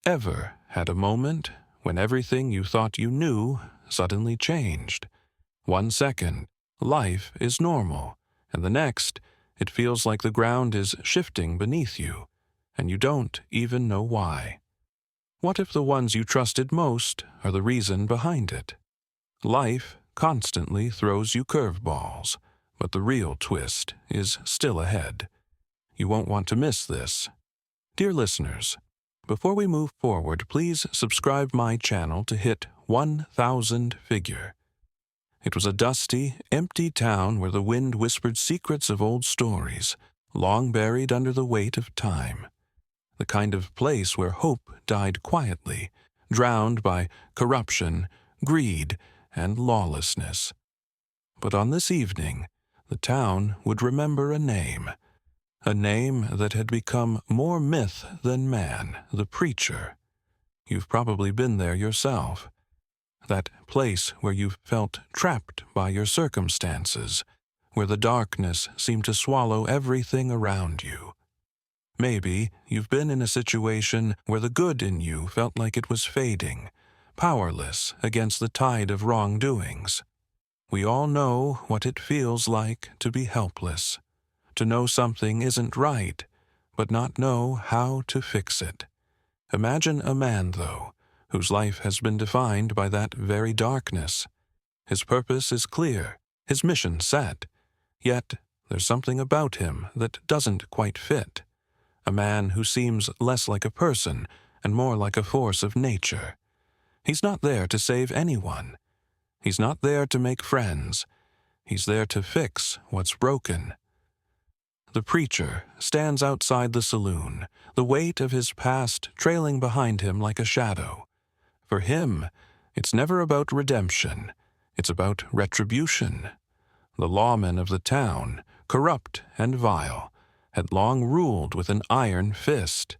Ever had a moment when everything you thought you knew suddenly changed? 1 second, life is normal, and the next, it feels like the ground is shifting beneath you, and you don't even know why. What if the ones you trusted most are the reason behind it? Life constantly throws you curveballs, but the real twist is still ahead. You won't want to miss this. Dear listeners, before we move forward, please subscribe my channel to hit 1,000 figure. It was a dusty, empty town where the wind whispered secrets of old stories, long buried under the weight of time. The kind of place where hope died quietly, drowned by corruption, greed, and lawlessness. But on this evening, the town would remember a name that had become more myth than man, the preacher. You've probably been there yourself. That place where you've felt trapped by your circumstances, where the darkness seemed to swallow everything around you. Maybe you've been in a situation where the good in you felt like it was fading, powerless against the tide of wrongdoings. We all know what it feels like to be helpless, to know something isn't right, but not know how to fix it. Imagine a man, though, whose life has been defined by that very darkness. His purpose is clear, his mission set, yet there's something about him that doesn't quite fit. A man who seems less like a person and more like a force of nature. He's not there to save anyone. He's not there to make friends. He's there to fix what's broken. The preacher stands outside the saloon, the weight of his past trailing behind him like a shadow. For him, it's never about redemption. It's about retribution. The lawmen of the town, corrupt and vile, had long ruled with an iron fist.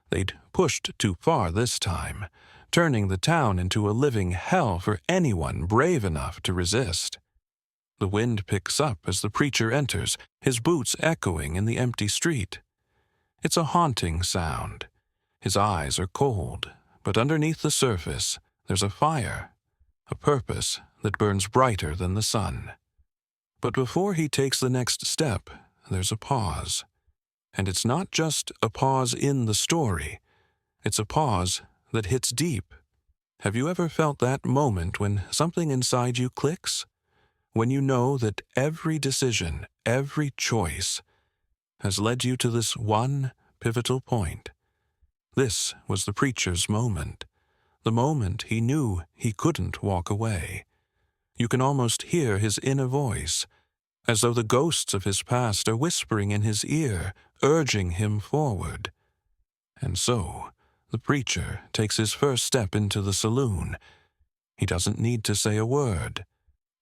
They'd pushed too far this time, turning the town into a living hell for anyone brave enough to resist. The wind picks up as the preacher enters, his boots echoing in the empty street. It's a haunting sound. His eyes are cold, but underneath the surface, there's a fire, a purpose that burns brighter than the sun. But before he takes the next step, there's a pause. And it's not just a pause in the story. It's a pause that hits deep. Have you ever felt that moment when something inside you clicks? When you know that every decision, every choice, has led you to this one pivotal point? This was the preacher's moment. The moment he knew he couldn't walk away. You can almost hear his inner voice, as though the ghosts of his past are whispering in his ear, urging him forward. And so, the preacher takes his first step into the saloon. He doesn't need to say a word.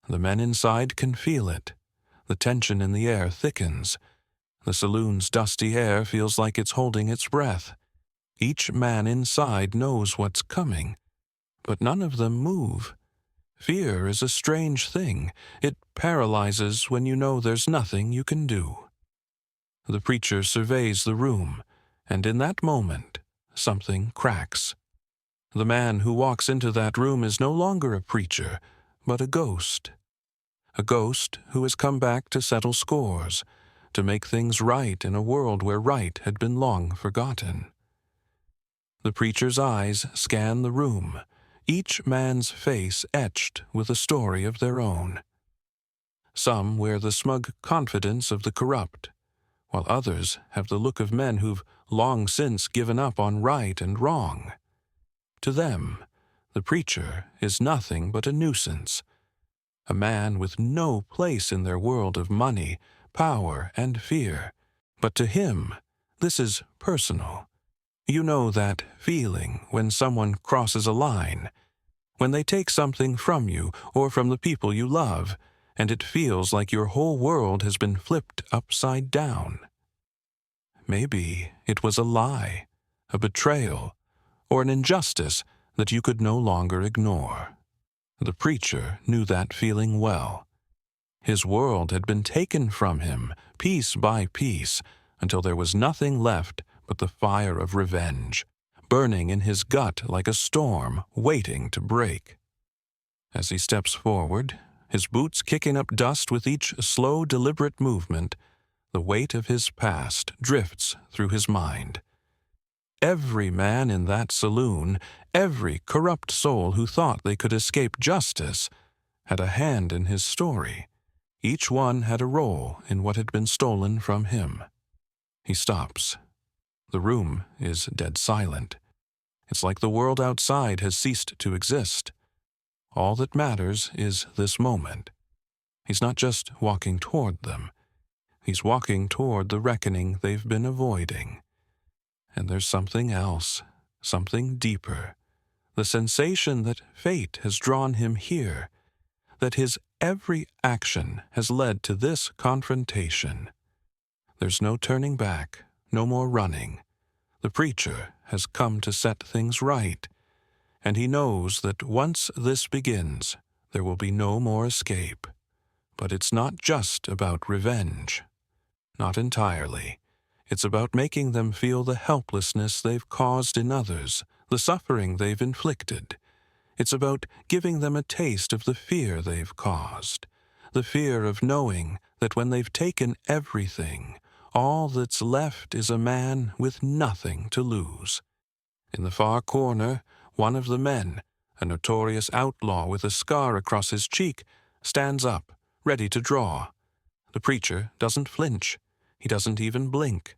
The men inside can feel it. The tension in the air thickens. The saloon's dusty air feels like it's holding its breath. Each man inside knows what's coming, but none of them move. Fear is a strange thing. It paralyzes when you know there's nothing you can do. The preacher surveys the room, and in that moment, something cracks. The man who walks into that room is no longer a preacher, but a ghost. A ghost who has come back to settle scores, to make things right in a world where right had been long forgotten. The preacher's eyes scan the room, each man's face etched with a story of their own. Some wear the smug confidence of the corrupt, while others have the look of men who've long since given up on right and wrong. To them, the preacher is nothing but a nuisance, a man with no place in their world of money, power, and fear. But to him, this is personal. You know that feeling when someone crosses a line, when they take something from you or from the people you love, and it feels like your whole world has been flipped upside down. Maybe it was a lie, a betrayal, or an injustice that you could no longer ignore. The preacher knew that feeling well. His world had been taken from him, piece by piece, until there was nothing left but the fire of revenge, burning in his gut like a storm waiting to break. As he steps forward, his boots kicking up dust with each slow, deliberate movement, the weight of his past drifts through his mind. Every man in that saloon, every corrupt soul who thought they could escape justice, had a hand in his story. Each one had a role in what had been stolen from him. He stops. The room is dead silent. It's like the world outside has ceased to exist. All that matters is this moment. He's not just walking toward them. He's walking toward the reckoning they've been avoiding. And there's something else, something deeper. The sensation that fate has drawn him here, that his every action has led to this confrontation. There's no turning back, no more running. The preacher has come to set things right, and he knows that once this begins, there will be no more escape. But it's not just about revenge. Not entirely. It's about making them feel the helplessness they've caused in others, the suffering they've inflicted. It's about giving them a taste of the fear they've caused, the fear of knowing that when they've taken everything, all that's left is a man with nothing to lose. In the far corner, one of the men, a notorious outlaw with a scar across his cheek, stands up, ready to draw. The preacher doesn't flinch. He doesn't even blink.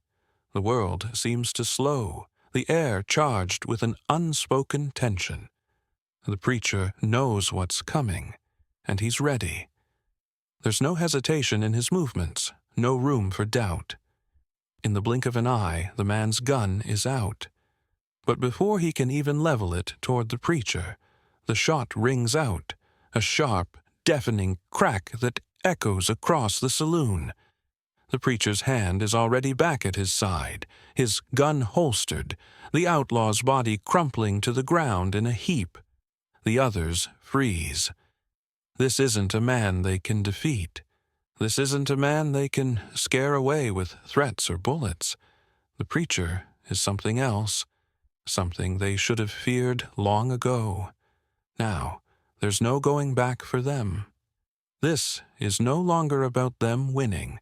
The world seems to slow, the air charged with an unspoken tension. The preacher knows what's coming, and he's ready. There's no hesitation in his movements, no room for doubt. In the blink of an eye, the man's gun is out. But before he can even level it toward the preacher, the shot rings out, a sharp, deafening crack that echoes across the saloon. The preacher's hand is already back at his side, his gun holstered, the outlaw's body crumpling to the ground in a heap. The others freeze. This isn't a man they can defeat. This isn't a man they can scare away with threats or bullets. The preacher is something else, something they should have feared long ago. Now, there's no going back for them. This is no longer about them winning.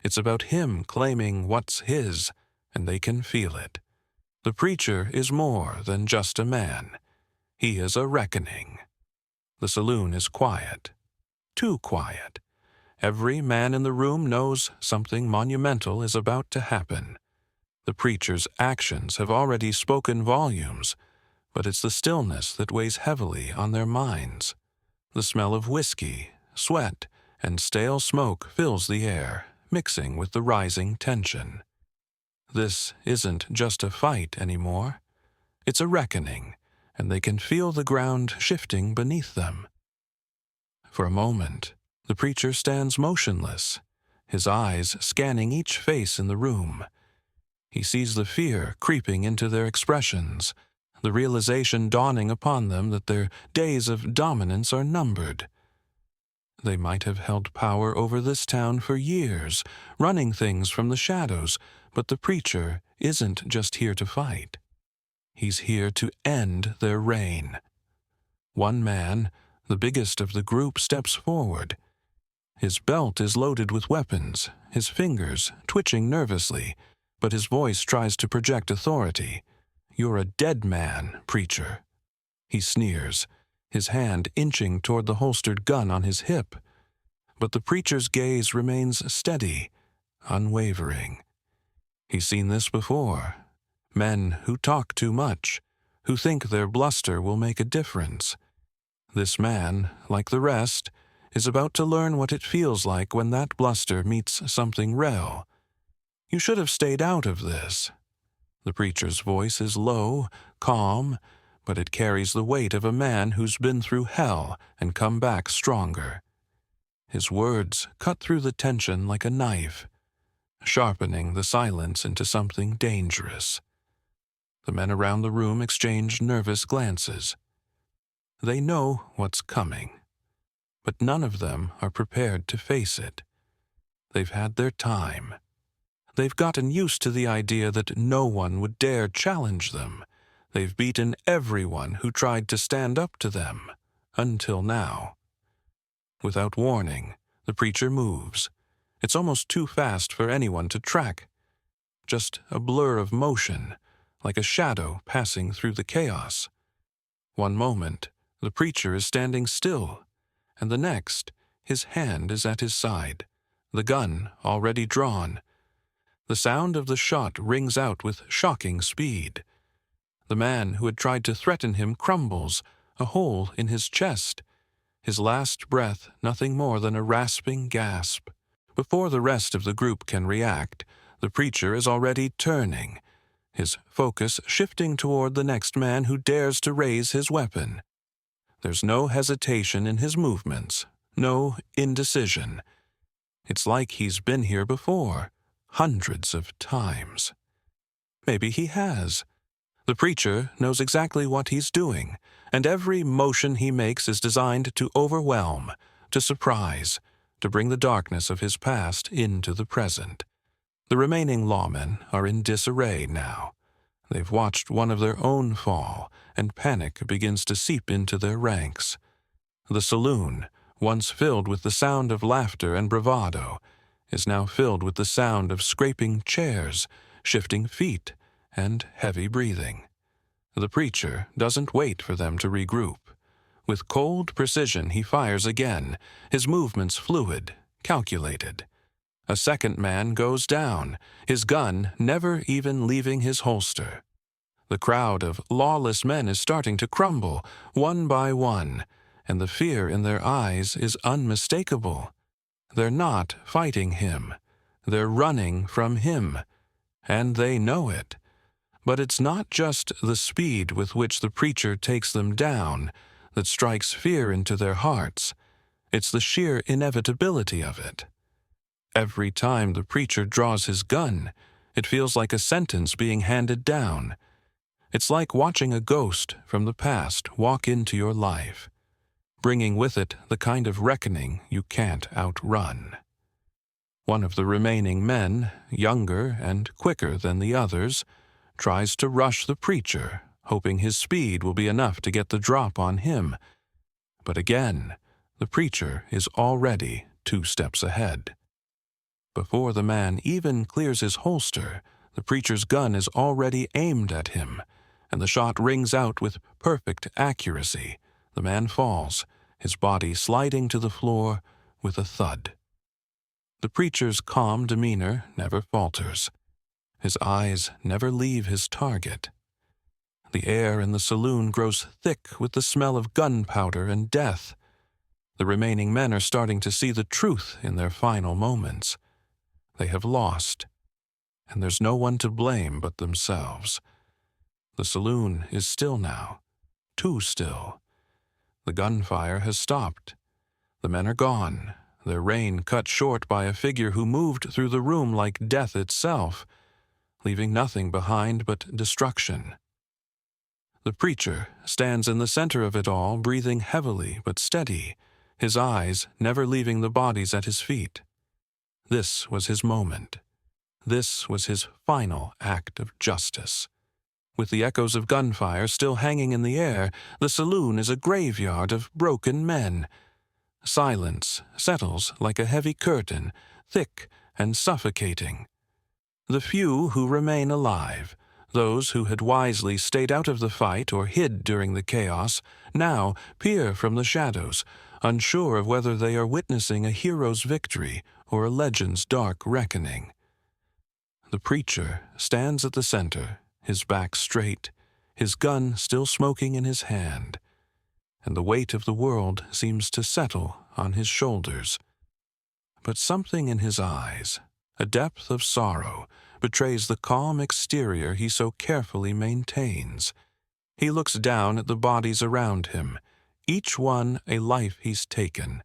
It's about him claiming what's his, and they can feel it. The preacher is more than just a man. He is a reckoning. The saloon is quiet. Too quiet. Every man in the room knows something monumental is about to happen. The preacher's actions have already spoken volumes, but it's the stillness that weighs heavily on their minds. The smell of whiskey, sweat, and stale smoke fills the air, mixing with the rising tension. This isn't just a fight anymore. It's a reckoning, and they can feel the ground shifting beneath them. For a moment, the preacher stands motionless, his eyes scanning each face in the room. He sees the fear creeping into their expressions, the realization dawning upon them that their days of dominance are numbered. They might have held power over this town for years, running things from the shadows, but the preacher isn't just here to fight. He's here to end their reign. One man, the biggest of the group, steps forward. His belt is loaded with weapons, his fingers twitching nervously, but his voice tries to project authority. "You're a dead man, preacher." He sneers, his hand inching toward the holstered gun on his hip. But the preacher's gaze remains steady, unwavering. He's seen this before. Men who talk too much, who think their bluster will make a difference. This man, like the rest, is about to learn what it feels like when that bluster meets something real. "You should have stayed out of this." The preacher's voice is low, calm, but it carries the weight of a man who's been through hell and come back stronger. His words cut through the tension like a knife, sharpening the silence into something dangerous. The men around the room exchange nervous glances. They know what's coming, but none of them are prepared to face it. They've had their time. They've gotten used to the idea that no one would dare challenge them, They've beaten everyone who tried to stand up to them, until now. Without warning, the preacher moves. It's almost too fast for anyone to track. Just a blur of motion, like a shadow passing through the chaos. One moment, the preacher is standing still, and the next, his hand is at his side, the gun already drawn. The sound of the shot rings out with shocking speed. The man who had tried to threaten him crumbles, a hole in his chest. His last breath nothing more than a rasping gasp. Before the rest of the group can react, the preacher is already turning, his focus shifting toward the next man who dares to raise his weapon. There's no hesitation in his movements, no indecision. It's like he's been here before, hundreds of times. Maybe he has. The preacher knows exactly what he's doing, and every motion he makes is designed to overwhelm, to surprise, to bring the darkness of his past into the present. The remaining lawmen are in disarray now. They've watched one of their own fall, and panic begins to seep into their ranks. The saloon, once filled with the sound of laughter and bravado, is now filled with the sound of scraping chairs, shifting feet, and heavy breathing. The preacher doesn't wait for them to regroup. With cold precision he fires again, his movements fluid, calculated. A second man goes down, his gun never even leaving his holster. The crowd of lawless men is starting to crumble, one by one, and the fear in their eyes is unmistakable. They're not fighting him. They're running from him, and they know it. But it's not just the speed with which the preacher takes them down that strikes fear into their hearts. It's the sheer inevitability of it. Every time the preacher draws his gun, it feels like a sentence being handed down. It's like watching a ghost from the past walk into your life, bringing with it the kind of reckoning you can't outrun. One of the remaining men, younger and quicker than the others, tries to rush the preacher, hoping his speed will be enough to get the drop on him. But again, the preacher is already 2 steps ahead. Before the man even clears his holster, the preacher's gun is already aimed at him, and the shot rings out with perfect accuracy. The man falls, his body sliding to the floor with a thud. The preacher's calm demeanor never falters. His eyes never leave his target. The air in the saloon grows thick with the smell of gunpowder and death. The remaining men are starting to see the truth in their final moments. They have lost, and there's no one to blame but themselves. The saloon is still now, too still. The gunfire has stopped. The men are gone, their reign cut short by a figure who moved through the room like death itself, leaving nothing behind but destruction. The preacher stands in the center of it all, breathing heavily but steady, his eyes never leaving the bodies at his feet. This was his moment. This was his final act of justice. With the echoes of gunfire still hanging in the air, the saloon is a graveyard of broken men. Silence settles like a heavy curtain, thick and suffocating. The few who remain alive, those who had wisely stayed out of the fight or hid during the chaos, now peer from the shadows, unsure of whether they are witnessing a hero's victory or a legend's dark reckoning. The preacher stands at the center, his back straight, his gun still smoking in his hand, and the weight of the world seems to settle on his shoulders. But something in his eyes, a depth of sorrow, betrays the calm exterior he so carefully maintains. He looks down at the bodies around him, each one a life he's taken,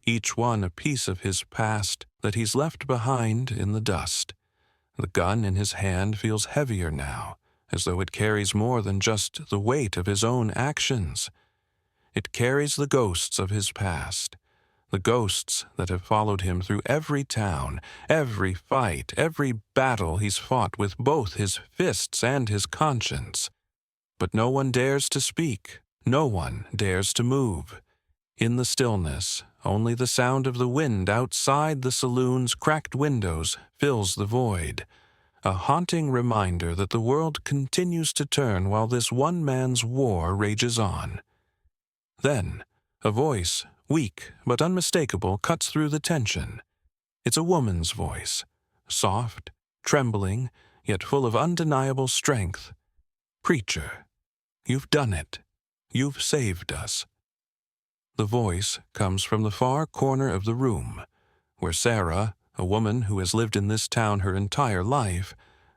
each one a piece of his past that he's left behind in the dust. The gun in his hand feels heavier now, as though it carries more than just the weight of his own actions. It carries the ghosts of his past, the ghosts that have followed him through every town, every fight, every battle he's fought with both his fists and his conscience. But no one dares to speak. No one dares to move. In the stillness, only the sound of the wind outside the saloon's cracked windows fills the void, a haunting reminder that the world continues to turn while this one man's war rages on. Then, a voice, weak but unmistakable, cuts through the tension. It's a woman's voice, soft, trembling, yet full of undeniable strength. "Preacher, you've done it. You've saved us." The voice comes from the far corner of the room, where Sarah, a woman who has lived in this town her entire life,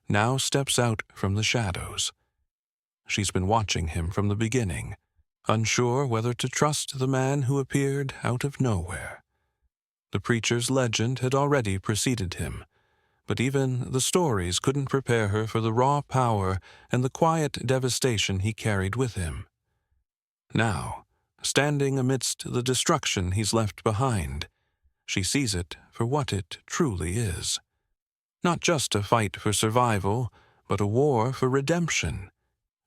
now steps out from the shadows. She's been watching him from the beginning, unsure whether to trust the man who appeared out of nowhere. The preacher's legend had already preceded him, but even the stories couldn't prepare her for the raw power and the quiet devastation he carried with him. Now, standing amidst the destruction he's left behind, she sees it for what it truly is. Not just a fight for survival, but a war for redemption.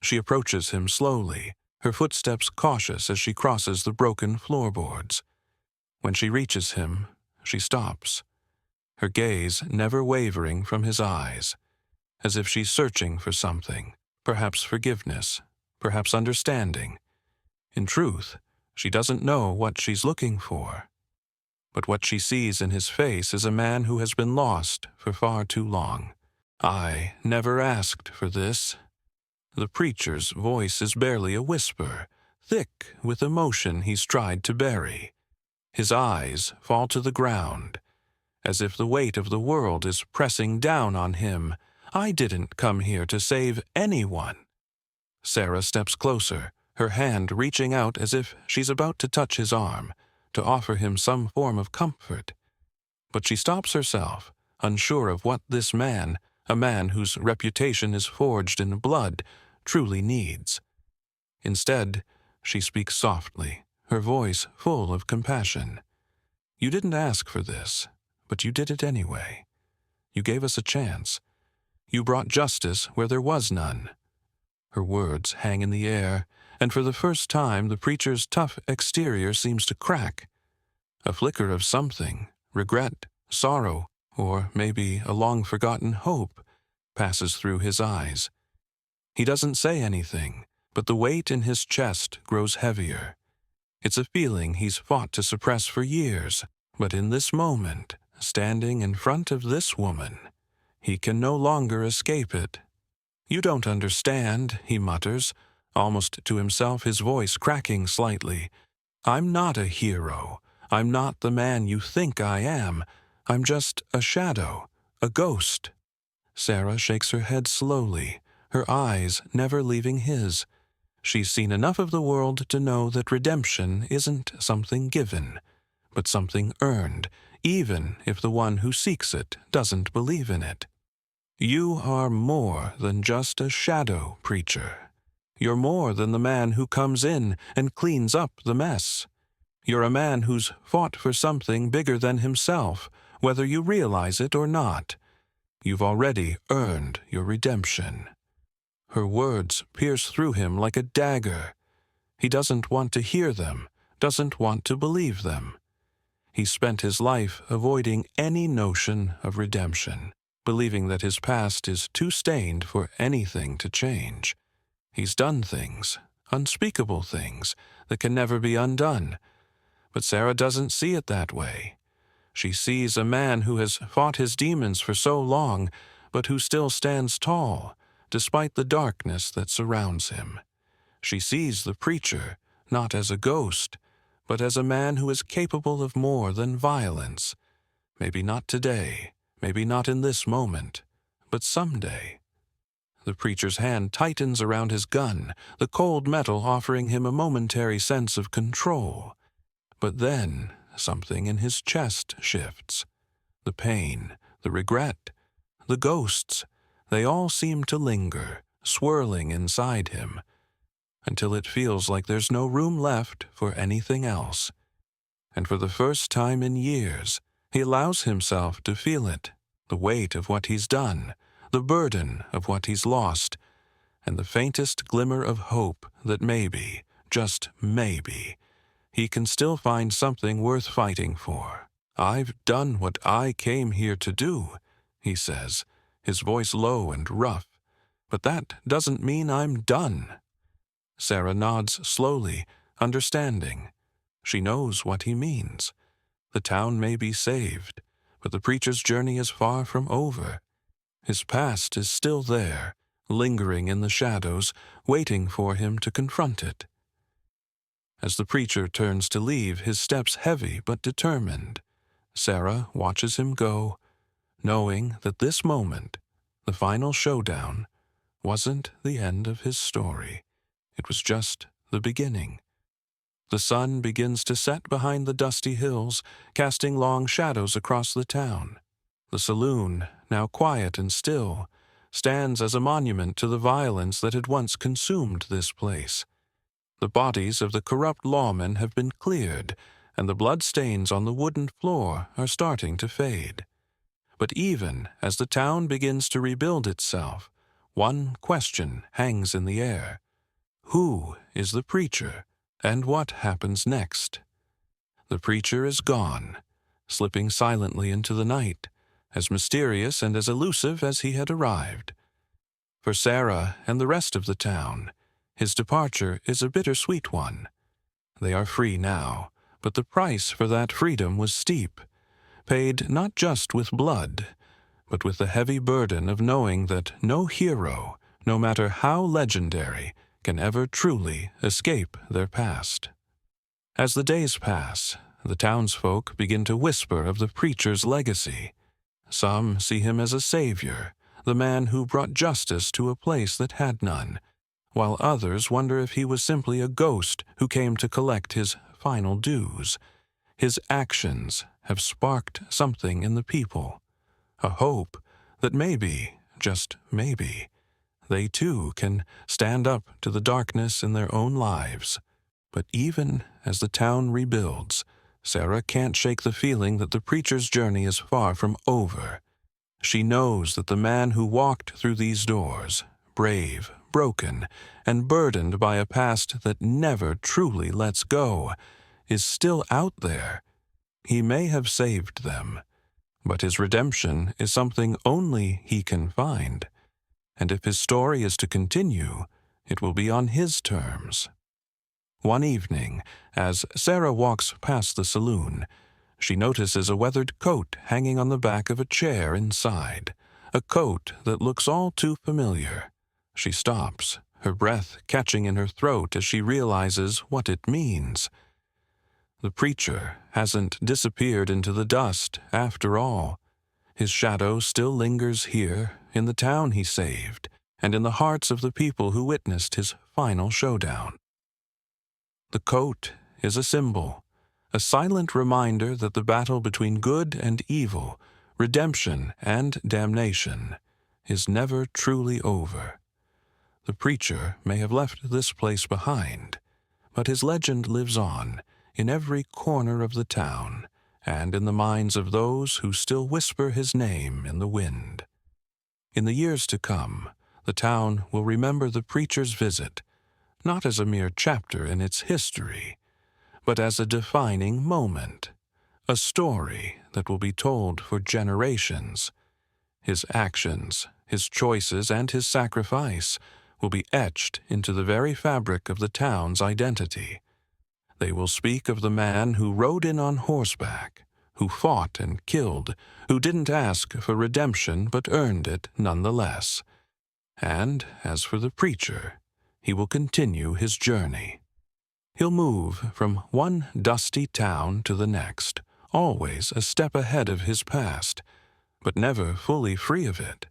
She approaches him slowly, her footsteps cautious as she crosses the broken floorboards. When she reaches him, she stops, her gaze never wavering from his eyes, as if she's searching for something, perhaps forgiveness, perhaps understanding. In truth, she doesn't know what she's looking for. But what she sees in his face is a man who has been lost for far too long. "I never asked for this." The preacher's voice is barely a whisper, thick with emotion he's tried to bury. His eyes fall to the ground, as if the weight of the world is pressing down on him. "I didn't come here to save anyone." Sarah steps closer, her hand reaching out as if she's about to touch his arm, to offer him some form of comfort. But she stops herself, unsure of what this man, a man whose reputation is forged in blood, truly needs. Instead, she speaks softly, her voice full of compassion. "You didn't ask for this, but you did it anyway. You gave us a chance. You brought justice where there was none." Her words hang in the air, and for the first time the preacher's tough exterior seems to crack. A flicker of something, regret, sorrow, or maybe a long-forgotten hope, passes through his eyes. He doesn't say anything, but the weight in his chest grows heavier. It's a feeling he's fought to suppress for years, but in this moment, standing in front of this woman, he can no longer escape it. "You don't understand," he mutters, almost to himself, his voice cracking slightly. "I'm not a hero. I'm not the man you think I am. I'm just a shadow, a ghost." Sarah shakes her head slowly, her eyes never leaving his. She's seen enough of the world to know that redemption isn't something given, but something earned, even if the one who seeks it doesn't believe in it. "You are more than just a shadow, preacher. You're more than the man who comes in and cleans up the mess. You're a man who's fought for something bigger than himself, whether you realize it or not. You've already earned your redemption." Her words pierce through him like a dagger. He doesn't want to hear them, doesn't want to believe them. He spent his life avoiding any notion of redemption, believing that his past is too stained for anything to change. He's done things, unspeakable things, that can never be undone. But Sarah doesn't see it that way. She sees a man who has fought his demons for so long, but who still stands tall, despite the darkness that surrounds him. She sees the preacher, not as a ghost, but as a man who is capable of more than violence. Maybe not today, maybe not in this moment, but someday. The preacher's hand tightens around his gun, the cold metal offering him a momentary sense of control. But then something in his chest shifts. The pain, the regret, the ghosts, they all seem to linger, swirling inside him, until it feels like there's no room left for anything else. And for the first time in years, he allows himself to feel it, the weight of what he's done, the burden of what he's lost, and the faintest glimmer of hope that maybe, just maybe, he can still find something worth fighting for. "I've done what I came here to do," he says, his voice low and rough, "but that doesn't mean I'm done." Sarah nods slowly, understanding. She knows what he means. The town may be saved, but the preacher's journey is far from over. His past is still there, lingering in the shadows, waiting for him to confront it. As the preacher turns to leave, his steps heavy but determined, Sarah watches him go, knowing that this moment, the final showdown, wasn't the end of his story. It was just the beginning. The sun begins to set behind the dusty hills, casting long shadows across the town. The saloon, now quiet and still, stands as a monument to the violence that had once consumed this place. The bodies of the corrupt lawmen have been cleared, and the bloodstains on the wooden floor are starting to fade. But even as the town begins to rebuild itself, one question hangs in the air. Who is the preacher, and what happens next? The preacher is gone, slipping silently into the night, as mysterious and as elusive as he had arrived. For Sarah and the rest of the town, his departure is a bittersweet one. They are free now, but the price for that freedom was steep, paid not just with blood, but with the heavy burden of knowing that no hero, no matter how legendary, can ever truly escape their past. As the days pass, the townsfolk begin to whisper of the preacher's legacy. Some see him as a savior, the man who brought justice to a place that had none, while others wonder if he was simply a ghost who came to collect his final dues. His actions have sparked something in the people, a hope that maybe, just maybe, they too can stand up to the darkness in their own lives. But even as the town rebuilds, Sarah can't shake the feeling that the preacher's journey is far from over. She knows that the man who walked through these doors, brave, broken, and burdened by a past that never truly lets go, is still out there. He may have saved them, but his redemption is something only he can find. And if his story is to continue, it will be on his terms. One evening, as Sarah walks past the saloon, she notices a weathered coat hanging on the back of a chair inside, a coat that looks all too familiar. She stops, her breath catching in her throat as she realizes what it means. The preacher hasn't disappeared into the dust after all. His shadow still lingers here, in the town he saved, and in the hearts of the people who witnessed his final showdown. The coat is a symbol, a silent reminder that the battle between good and evil, redemption and damnation, is never truly over. The preacher may have left this place behind, but his legend lives on in every corner of the town, and in the minds of those who still whisper his name in the wind. In the years to come, the town will remember the preacher's visit, not as a mere chapter in its history, but as a defining moment, a story that will be told for generations. His actions, his choices, and his sacrifice will be etched into the very fabric of the town's identity. They will speak of the man who rode in on horseback, who fought and killed, who didn't ask for redemption but earned it nonetheless. And as for the preacher, he will continue his journey. He'll move from one dusty town to the next, always a step ahead of his past, but never fully free of it.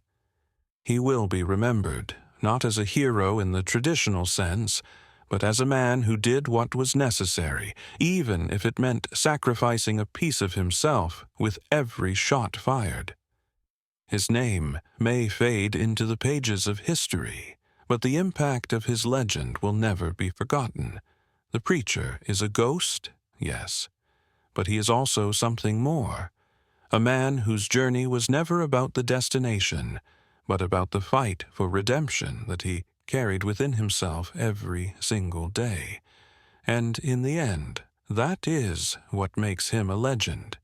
He will be remembered, not as a hero in the traditional sense, but as a man who did what was necessary, even if it meant sacrificing a piece of himself with every shot fired. His name may fade into the pages of history, but the impact of his legend will never be forgotten. The preacher is a ghost, yes, but he is also something more, a man whose journey was never about the destination, but about the fight for redemption that he carried within himself every single day. And in the end, that is what makes him a legend.